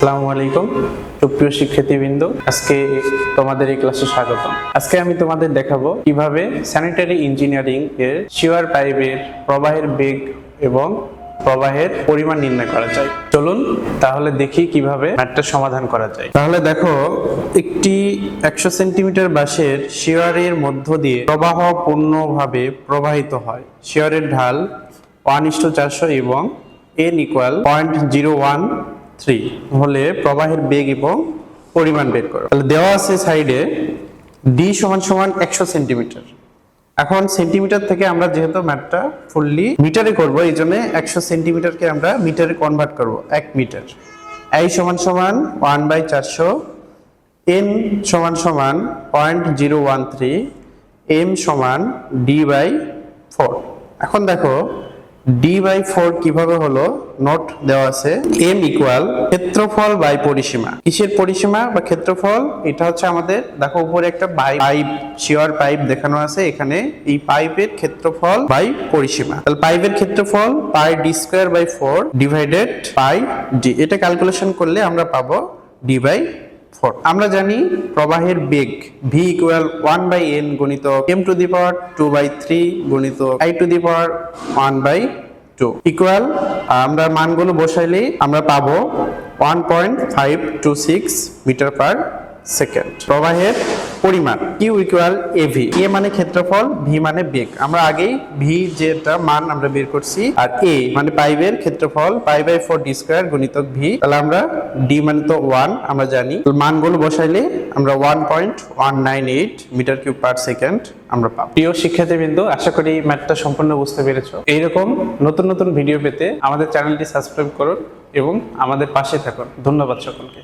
আসসালামু আলাইকুম সুপ্রিয় শিক্ষার্থীবৃন্দ, আজকে তোমাদের এই ক্লাসে স্বাগতম। আজকে আমি তোমাদের দেখাবো কিভাবে স্যানিটারি ইঞ্জিনিয়ারিং এর সিওয়ার পাইপের প্রবাহের বেগ এবং প্রবাহের পরিমাণ নির্ণয় করা যায়। চলুন তাহলে দেখি কিভাবে ম্যাথটা সমাধান করা যায়। তাহলে দেখো, একটি 100 সেন্টিমিটার ব্যাসের সিওয়ারের মধ্য দিয়ে প্রবাহ পূর্ণভাবে প্রবাহিত হয়। সিওয়ারের ঢাল 1:400 এবং n = 0.013 হলে প্রবাহের বেগ এবং পরিমাণ বের করো। তাহলে দেওয়া আছে সাইডে d = 100 সেন্টিমিটার। এখন সেন্টিমিটার থেকে আমরা যেহেতু ম্যাথটা ফুললি মিটারে করব, এই জন্য 100 সেন্টিমিটারকে আমরা মিটারে কনভার্ট করব 1 metre. I = 1/400, n = 0.013, m = d/4। এখন দেখো d/4 কিভাবে হলো, নোট দেওয়া আছে। m = ক্ষেত্রফল বাই পরিসীমা। কিসের পরিসীমা বা ক্ষেত্রফল? এটা হচ্ছে আমাদের, দেখো উপরে একটা পাইপ, শিওর পাইপ দেখানো আছে, এখানে এই পাইপের ক্ষেত্রফল বাই পরিসীমা। তাহলে পাইপের ক্ষেত্রফল πd²/4 ডিভাইডেড πd। এটা ক্যালকুলেশন করলে আমরা পাবো d/4। আমরা জানি প্রবাহের বেগ v = 1/n গুণিতক m⁴ গুণিতক i⁴ ইকুয়াল, আমরা মানগুলো বসাইলেই আমরা পাবো 1.526 মিটার পার সেকেন্ড। প্রবাহের পরিমাণ q = av। a মানে ক্ষেত্রফল, v মানে বেগ। আমরা আগেই v যেটা মান আমরা বের করছি, আর a মানে পাইপের ক্ষেত্রফল π/4 d² গুণিতক v। তাহলে আমরা d মানে তো 1 আমরা জানি, মানগুলো বসাইলে আমরা 1.198 মিটার কিউব পার সেকেন্ড আমরা পাবো। প্রিয় শিক্ষার্থীবৃন্দ, আশা করি ম্যাথটা সম্পূর্ণ বুঝতে পেরেছো। এইরকম নতুন নতুন ভিডিও পেতে আমাদের চ্যানেলটি সাবস্ক্রাইব করুন এবং আমাদের পাশে থাকুন। ধন্যবাদ সকলকে।